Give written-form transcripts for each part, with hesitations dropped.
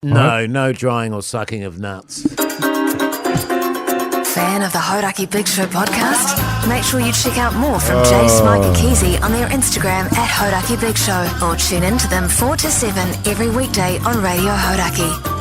No drying or sucking of nuts. Fan of the Hauraki Big Show podcast? Make sure you check out more from Jace, Mike and Keezy on their Instagram at Hauraki Big Show, or tune in to them 4 to 7 every weekday on Radio Hauraki.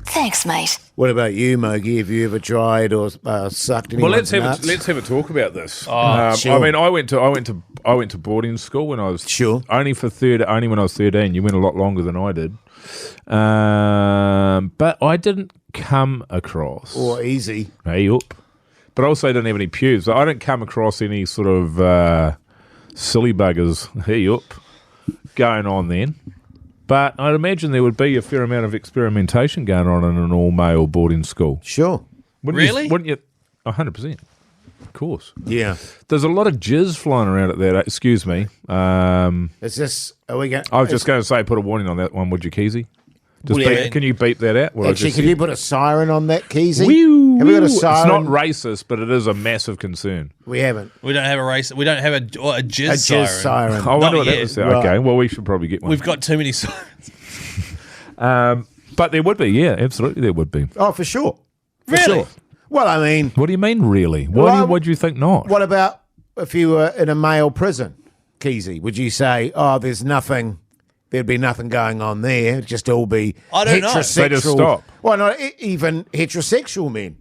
Thanks, mate. What about you, Mogi? Have you ever dried or sucked anyone's nuts? Let's have a talk about this. Sure. I mean, I went to boarding school when I was only when I was 13. You went a lot longer than I did, but I didn't come across easy. Hey up, but also didn't have any pubes. So I didn't come across any sort of silly buggers. Hey up, going on then. But I'd imagine there would be a fair amount of experimentation going on in an all-male boarding school. Sure. Wouldn't you? 100%. Of course. Yeah. There's a lot of jizz flying around at that. Excuse me. Is this... Are we going... I was just going to say, put a warning on that one, would you, Keezy? Can you beep that out? Actually, can you put a siren on that, Keezy? Have we got a siren? It's not racist, but it is a massive concern. We haven't. We don't have a race. We don't have a jizz siren. I wonder what that was. Right. Okay, well, we should probably get one. We've got too many sirens. But there would be, yeah, absolutely there would be. Oh, for sure. For Really? sure. Well, I mean... What do you mean, really? What do you think not? What about if you were in a male prison, Keezy? Would you say, there's nothing... There'd be nothing going on there. It'd just all be I don't know. heterosexual. They just stop. Well, not even heterosexual men.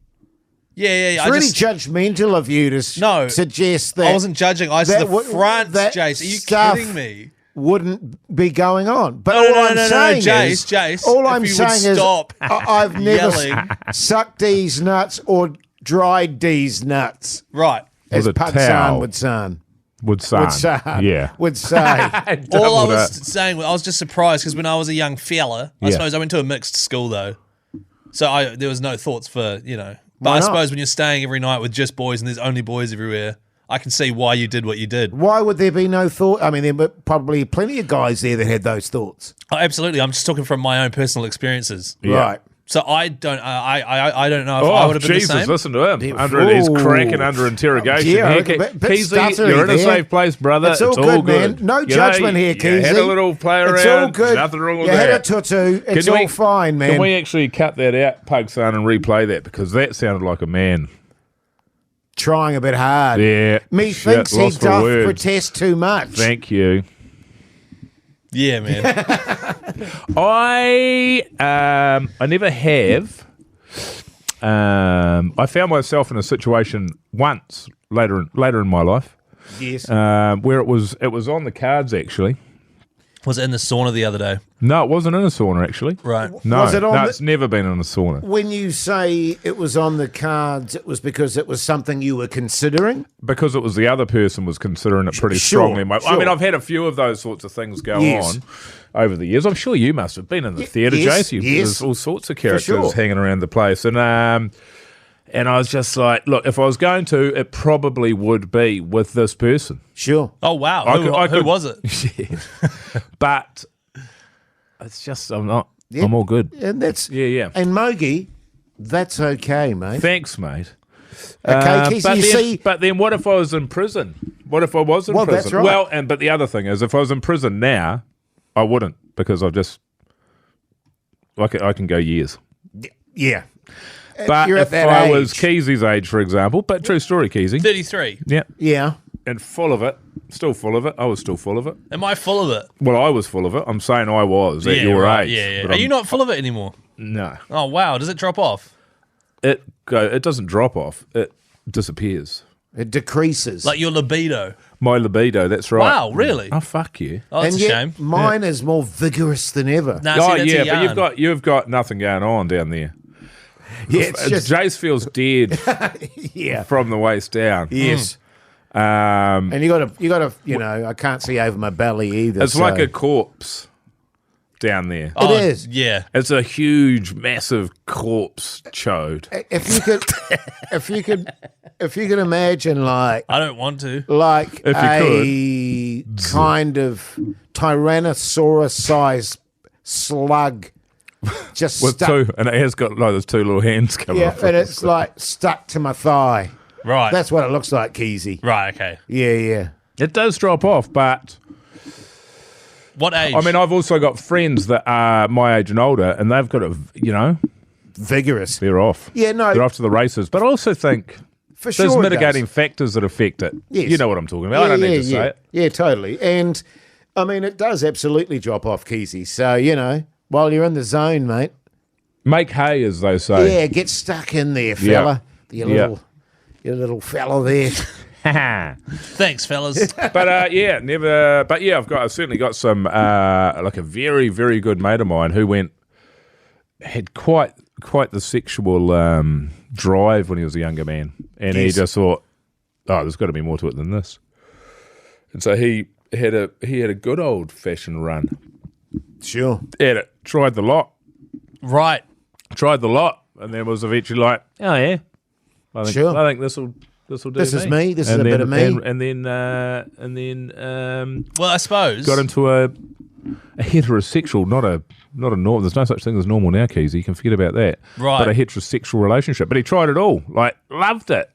Yeah. It's really judgmental of you to suggest that... I wasn't judging. I said the front, Jace. Are you kidding me? Wouldn't be going on. But No, all I'm saying is... Jace, all I'm saying is... Stop I've never yelling. sucked these nuts or dried these nuts. Right. As With a Patsan towel. would say. Would say. All I was saying, I was just surprised because when I was a young fella, I suppose I went to a mixed school though, so there was no thoughts for But I suppose when you're staying every night with just boys and there's only boys everywhere, I can see why you did what you did. Why would there be no thought? I mean, there were probably plenty of guys there that had those thoughts. Oh, absolutely. I'm just talking from my own personal experiences. Yeah. Right. So I don't know if I would have been Jesus, the same. listen to him. He's cracking under interrogation. Yeah, Keezy, you're in a safe place, brother. It's all good, man. No judgment here, Keezy. You had a little play around. It's all good. Nothing wrong with that. You had a tutu. It's all fine, man. Can we actually cut that out, Pug Son, and replay that? Because that sounded like a man. Trying a bit hard. Yeah. Methinks he doth protest too much. Thank you. Yeah, man. I never have. I found myself in a situation once later in my life. Yes. Where it was on the cards actually. Was it in the sauna the other day? No, it wasn't in a sauna actually. Right. No, Was it on it's never been in a sauna. When you say it was on the cards, it was because it was something you were considering? Because it was the other person was considering it pretty Sure, strongly. sure. I mean, I've had a few of those sorts of things go on over the years. I'm sure you must have been in the theatre, yes, Jace. yes. There's all sorts of characters sure. hanging around the place. And I was just like, look, if I was going to, it probably would be with this person. Sure. Oh, wow. Who was it? Yeah. But it's just, I'm all good. And that's... Yeah. And Mogi, that's okay, mate. Thanks, mate. Okay, Keith, but then what if I was in prison? What if I was in prison? That's right. Well, but the other thing is, if I was in prison now, I wouldn't, because I've just... I can go years. Yeah. But You're if at that I age. was Keezy's age, for example, but true story, Keezy. 33. Yeah. Yeah. And full of it. Still full of it. I was still full of it. Am I full of it? Well, I was full of it. I'm saying I was at your age. Yeah. but Are I'm- you not full of it anymore? No. Oh, wow. Does it drop off? It doesn't drop off. It disappears. It decreases. Like your libido? My libido, that's right. Wow, really? Oh, fuck you. Oh, that's and a yet shame. mine is more vigorous than ever. Nah, Oh, see, that's a yeah, yarn. but you've got nothing going on down there. Yeah, it's just... Jace feels dead Yeah. from the waist down. Yes. And you gotta, I can't see over my belly either. It's like a corpse down there. Oh, It is. Yeah. It's a huge, massive corpse chode. If you could imagine like I don't want to. If you a kind of Tyrannosaurus-sized slug just With stuck. two, and it has got like those two little hands coming Yeah, off. and it's like stuck to my thigh. Right. That's what it looks like, Keezy. right, okay. Yeah. It does drop off, but What age? I mean, I've also got friends that are my age and older, and they've got vigorous. they're off. Yeah, no. They're off to the races. But I also think For there's sure it mitigating does. factors that affect it. Yes. You know what I'm talking about. I don't need to say it. Yeah, totally. And, I mean, it does absolutely drop off, Keezy. So, while you're in the zone, mate, Make hay, as they say. yeah, get stuck in there, fella. Yeah. Your little fella there. Thanks, fellas. But never. But yeah, I've certainly got some like a very, very good mate of mine who had quite the sexual drive when he was a younger man, and he just thought, oh, there's got to be more to it than this, and so he had a good old fashioned run. Sure. Had it, tried the lot, Right. and then was eventually like, oh yeah, I think this will do. This is me. This is a bit of me. And then Well, I suppose. got into a heterosexual, not a normal. There's no such thing as normal now, Keezy. You can forget about that. Right. But a heterosexual relationship. But he tried it all. Like, loved it.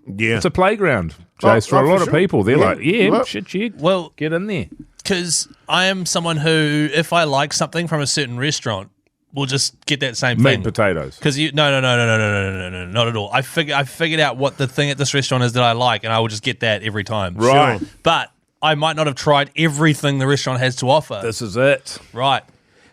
Yeah. It's a playground, Jace, for a lot of people. They're like, Well, shit, get in there. Because I am someone who, if I like something from a certain restaurant, will just get that same Meat thing. and potatoes. Because no, not at all. I figured out what the thing at this restaurant is that I like, and I will just get that every time. Right. Sure. But I might not have tried everything the restaurant has to offer. This is it. Right.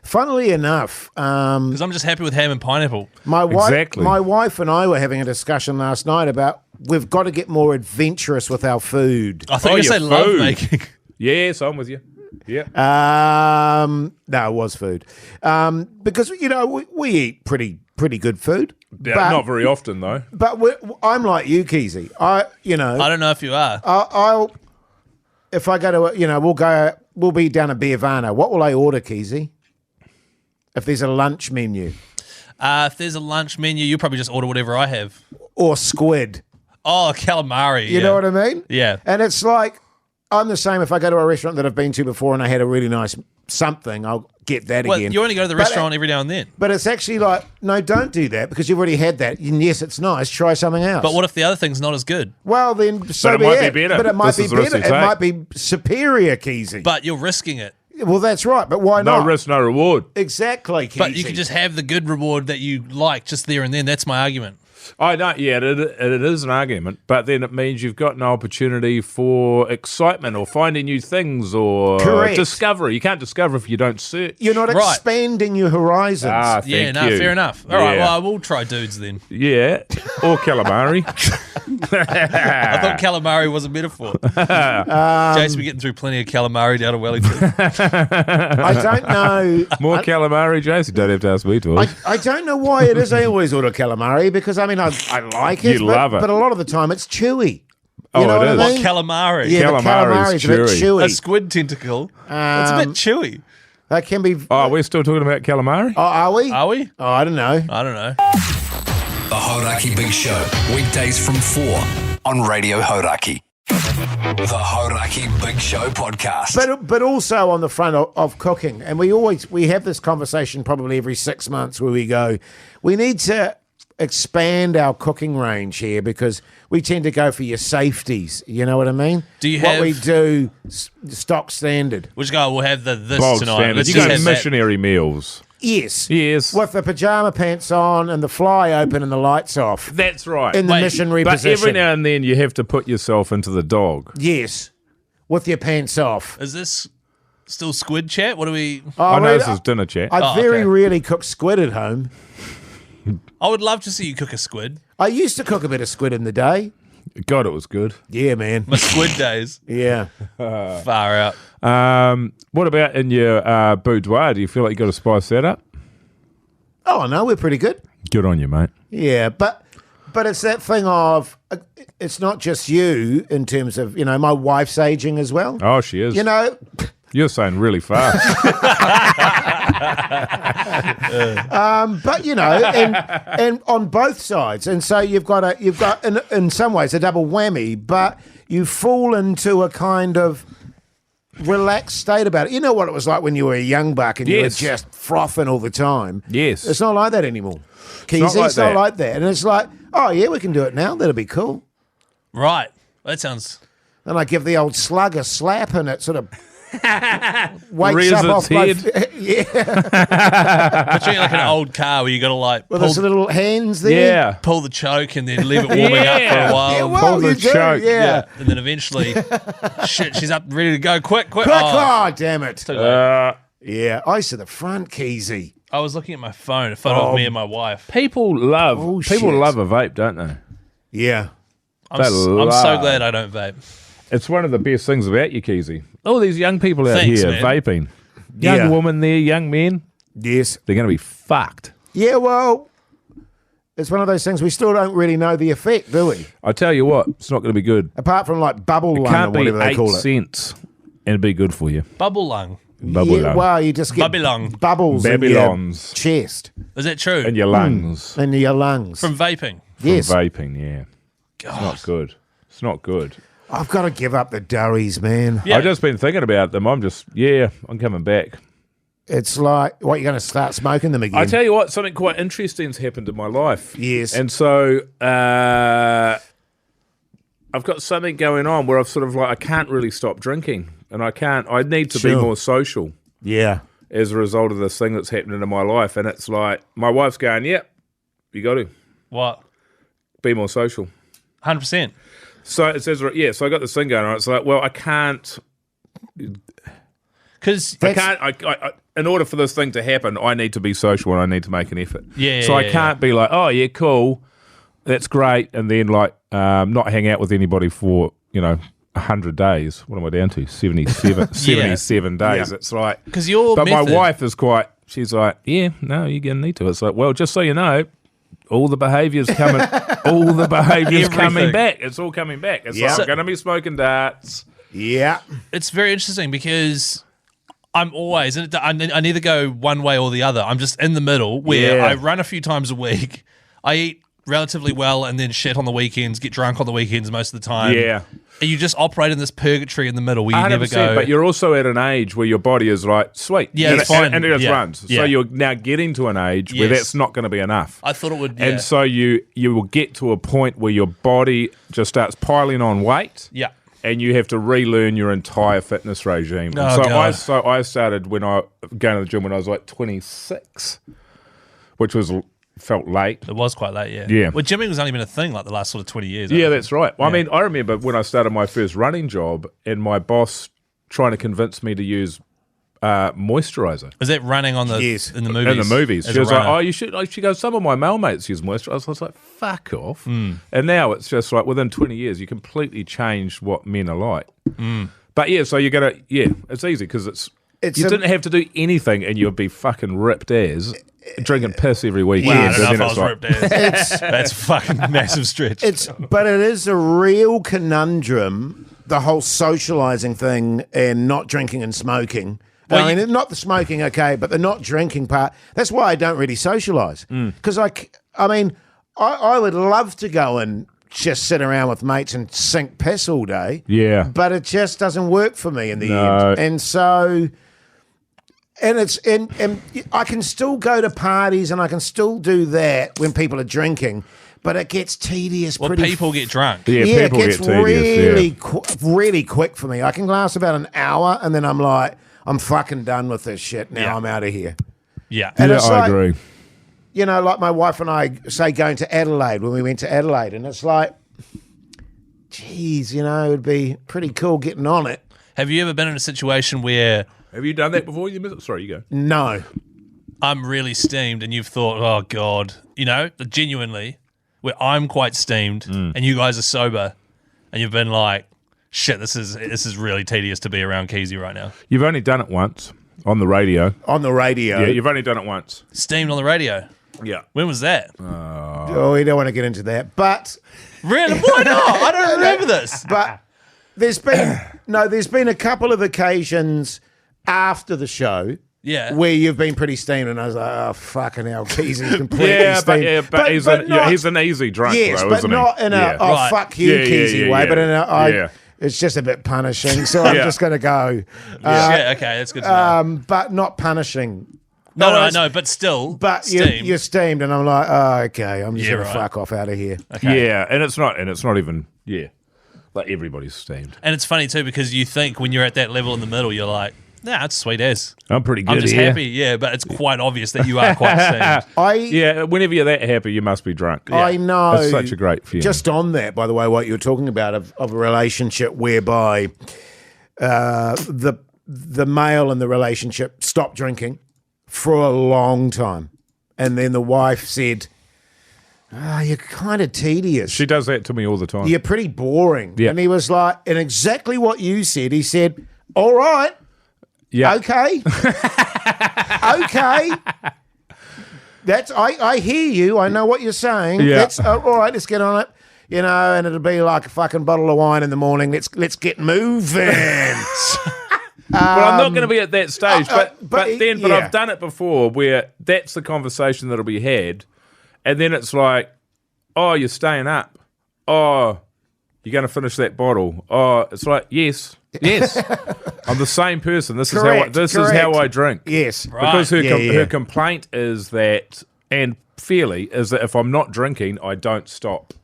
Funnily enough, Because I'm just happy with ham and pineapple. my Exactly. wife and I were having a discussion last night about we've got to get more adventurous with our food. I thought you your say love food. making. Yes, I'm with you. Yeah. No, it was food. Because we eat pretty good food. Yeah, but, not very often, though. But I'm like you, Keezy. I don't know if you are. I'll if I go to we'll be down at Beervana. What will I order, Keezy? If there's a lunch menu If there's a lunch menu, you'll probably just order whatever I have. or squid, Oh, calamari. you know what I mean? Yeah. And it's like I'm the same. If I go to a restaurant that I've been to before and I had a really nice something, I'll get that Well, again. you only go to the But- restaurant every now and then. But it's actually like, no, don't do that because you've already had that. And yes, it's nice. Try something else. But what if the other thing's not as good? Well, then so it be might be it. better. But it might This be is the risk better. you It take. might be superior, Keezy. But you're risking it. Well, that's right. But why No not? risk, no reward. Exactly, Keezy. But you can just have the good reward that you like just there and then. That's my argument. I know, yeah, it is an argument, but then it means you've got no opportunity for excitement or finding new things or Correct. discovery. You can't discover if you don't search. You're not Right. expanding your horizons. Thank Yeah, no, you. fair enough. All right, Yeah. well, I will try dudes then. Yeah, or calamari. I thought calamari was a metaphor. Jason, we're getting through plenty of calamari down to Wellington. I don't know. More calamari, Jason. Don't have to ask me to. I don't know why it is I always order calamari because, I mean, I like it. You but, love it. But a lot of the time it's chewy. Oh, You know it what is. I What, mean? calamari? Yeah, the Calamari is calamari's a bit chewy. A chewy. squid tentacle. It's a bit chewy. That can be. Oh, we're still talking about calamari? Oh, are we? Are we? Oh, I don't know. I don't know. The Hauraki Big Show, weekdays from 4 on Radio Hauraki. The Hauraki Big Show podcast. But also on the front of cooking, and we have this conversation probably every 6 months where we go, we need to expand our cooking range here because we tend to go for your safeties. You know what I mean? Do you what have- we do stock standard? Which guy will have this Bog tonight? standard. Let's You just got have that. missionary meals. Yes. Yes. With the pajama pants on and the fly open and the lights off That's right. in the Wait, missionary But position. every now and then you have to put yourself into the dog. Yes. With your pants off. Is this still squid chat? What do we? I know really, this is dinner chat. I very okay. rarely cook squid at home. I would love to see you cook a squid. I used to cook a bit of squid in the day. God, it was good. Yeah, man. My squid days. Yeah. Far out. What about in your boudoir? Do you feel like you got to spice that up? Oh, no, we're pretty good. Good on you, mate. Yeah, but it's that thing of it's not just you in terms of, my wife's aging as well. Oh, she is. You're saying really fast. But and on both sides, and so you've got in some ways a double whammy, but you fall into a kind of relaxed state about it. You know what it was like when you were a young buck and you were Yes. just frothing all the time. Yes. It's not like that anymore. Keezy, not like it's not that. like that. And it's like, oh yeah, we can do it now. That'll be cool. Right. That sounds. And I give the old slug a slap and it sort of wakes Rears up its off my head. Picturing like an old car where you got to like with those little hands there. Yeah. pull the choke and then leave it warming up for a while. Yeah, Pull well, the you do, choke. yeah. And then eventually, shit, she's up ready to go. Quick. Quick, oh, damn it. Too late. Yeah, ice to the front, Keezy. I was looking at my phone, a photo of me and my wife. People love Bullshit. a vape, don't they? Yeah. I'm so glad I don't vape. It's one of the best things about you, Keezy. All these young people out Thanks, here man. vaping. Young Yeah. woman there, young men, Yes. they're going to be fucked. Yeah, well, it's one of those things we still don't really know the effect, do we? I tell you what, it's not going to be good. Apart from like bubble It lung or can't be whatever they 8 call it. cents and be good for you. Bubble lung. Bubble Yeah, lung. well, you just get Babylon. bubbles Babylons. in your chest Is that true? in your lungs. and your lungs. From vaping. yes. From vaping, yeah. It's not good. It's not good. I've got to give up the durries, man. Yeah. I've just been thinking about them. I'm coming back. It's like, what, you're going to start smoking them again? I tell you what, something quite interesting's happened in my life. Yes. And so I've got something going on where I've sort of like, I can't really stop drinking. And I need to be Sure. more social Yeah. as a result of this thing that's happening in my life. And it's like, my wife's going, yep, you got to What? be more social. 100%. So it says, yeah, so I got this thing going on. It's like, well, I can't, Because in order for this thing to happen, I need to be social and I need to make an effort. Yeah, So I yeah, can't be like, oh, yeah, cool, that's great, and then like not hang out with anybody for, 100 days. What am I down to? 77 days. It's like, Because your but method, my wife is quite, she's like, yeah, no, you're going to need to. It's like, well, just so you know, all the behaviour's coming, coming back. It's all coming back. It's Yeah. like, I'm going to be smoking darts. Yeah. it's very interesting because I'm always, and I neither go one way or the other. I'm just in the middle where Yeah. I run a few times a week. I eat relatively well and then shit on the weekends, get drunk on the weekends most of the time. Yeah. And you just operate in this purgatory in the middle where you never 100%, go. but you're also at an age where your body is like, sweet. Yeah, and it's fine. And it just Yeah. runs. Yeah. So you're now getting to an age where Yes. that's not going to be enough. I thought it would. And so you will get to a point where your body just starts piling on weight. Yeah. And you have to relearn your entire fitness regime. And Oh, God. I started when I going to the gym when I was like 26, which felt late. It was quite late, yeah. Yeah. Well, gymming was only been a thing like the last sort of 20 years. Yeah, that's right. Well, I mean, I remember when I started my first running job and my boss trying to convince me to use moisturizer. Was that running on the Yes. in the movies? In the movies. as She a was like, runner? oh, you should. Like, she goes, some of my male mates use moisturizer. I was like, fuck off. Hmm. And now it's just like within 20 years, you completely changed what men are like. But yeah, so you're going to, it's easy because you didn't have to do anything and you'd be fucking ripped as drinking piss every weekend. Wow, I and don't know then if I it's was like, ripped as. That's fucking massive stretch. But it is a real conundrum, the whole socialising thing and not drinking and smoking. Well, I mean, not the smoking, okay, but the not drinking part. That's why I don't really socialise. Because I would love to go and just sit around with mates and sink piss all day. Yeah. But it just doesn't work for me in the No. end. And so... And I can still go to parties and I can still do that when people are drinking, but it gets tedious Well, pretty people get drunk. yeah, it people gets get tedious. really quick for me. I can last about an hour and then I'm like, I'm fucking done with this shit. Now Yeah. I'm out of here. Yeah. And Yeah, it's I like, agree. You know, like my wife and I say going to Adelaide when we went to Adelaide, and it's like, geez, you know, it'd be pretty cool getting on it. Have you ever been in a situation where Have you done that before? Sorry, you go. No. I'm really steamed and you've thought, oh, God, genuinely, where I'm quite steamed and you guys are sober and you've been like, shit, this is really tedious to be around Keezy right now. You've only done it once on the radio. On the radio. Yeah, you've only done it once. Steamed on the radio. Yeah. When was that? Oh, we don't want to get into that. But Really? Why not? I don't remember this. But there's been a couple of occasions after the show Yeah. where you've been pretty steamed, and I was like, oh, fucking hell, Keezy's completely steamed. but he's an easy drunk, yes, though, but isn't not he? in a, Yeah. oh, Right. fuck you, Yeah, Keezy yeah, way, yeah. but in a, Yeah. it's just a bit punishing, so I'm Yeah. just going to go. Yeah, okay, that's good to know. But not punishing. No, but still, But steamed. you're steamed, and I'm like, oh, okay, I'm just Yeah, going to right. fuck off out of here. Okay. Yeah, and it's not even. Yeah. Like everybody's steamed. And it's funny too because you think when you're at that level in the middle, you're like, nah, it's sweet as. I'm pretty good. I'm just happy, yeah, but it's quite obvious that you are quite steamed. Yeah, whenever you're that happy, you must be drunk. I know. It's such a great feeling. Just on that, by the way, what you were talking about of a relationship whereby the male in the relationship stopped drinking for a long time. And then the wife said, you're kind of tedious. She does that to me all the time. You're pretty boring. Yeah. And he was like, and exactly what you said, he said, all right. Yeah. Okay. Okay. I hear you. I know what you're saying. Yeah. That's all right, let's get on it. You know, and it'll be like a fucking bottle of wine in the morning. Let's get moving. Well, I'm not going to be at that stage, but yeah. I've done it before where that's the conversation that'll be had, and then it's like, oh, you're staying up. Oh, you're going to finish that bottle. Oh, it's like, yes. I'm the same person. This is how I drink. Yes. Right. Because her Yeah. complaint is that, and fairly, is that if I'm not drinking, I don't stop.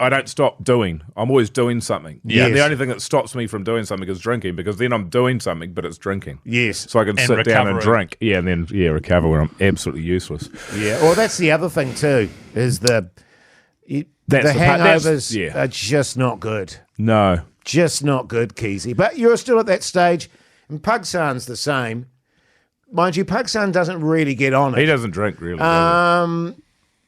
I don't stop doing. I'm always doing something. Yes. And the only thing that stops me from doing something is drinking, because then I'm doing something, but it's drinking. Yes. So I can sit down and drink. Yeah, and then recover when I'm absolutely useless. Yeah. Well, that's the other thing too, is the That's hangovers are just not good. No. Just not good, Keezy. But you're still at that stage, and Pugsan's the same. Mind you, Pugsan doesn't really get on it. He doesn't drink really. Where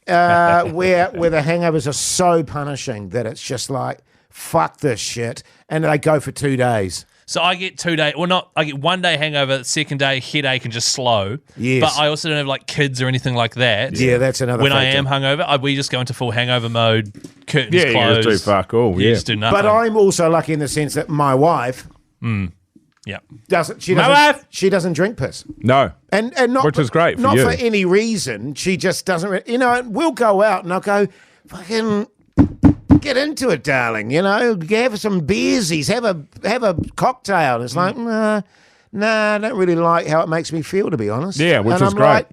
the hangovers are so punishing that it's just like, fuck this shit, and they go for 2 days. So I get 2 days. Well, not. I get 1 day hangover, second day headache and just slow. Yes. But I also don't have like kids or anything like that. Yeah, that's another When factor. I am hungover, we just go into full hangover mode. Curtains Yeah, you closed. just do fuck all. You Yeah. just do nothing. But I'm also lucky in the sense that my wife yeah. she doesn't drink piss. No. And not Which is great for not you. for any reason. She just doesn't. We'll go out and I'll go, fucking get into it, darling. Have some beersies, have a cocktail. And it's like, nah, I don't really like how it makes me feel, to be honest. Yeah, which and is I'm great.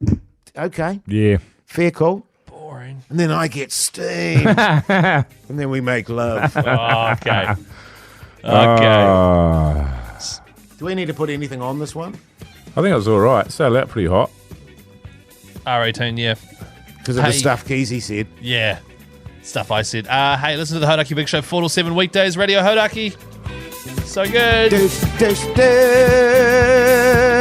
Like, okay, Yeah. fair call. Boring. And then I get steamed, and then we make love. Oh, okay. Do we need to put anything on this one? I think it was all right. Started out pretty hot. R18, yeah. Because of the stuff Keezy said. Yeah. Stuff I said. Hey, listen to the Hauraki Big Show 4 to 7 weekdays, Radio Hauraki. So good. Deuce, deuce, deuce.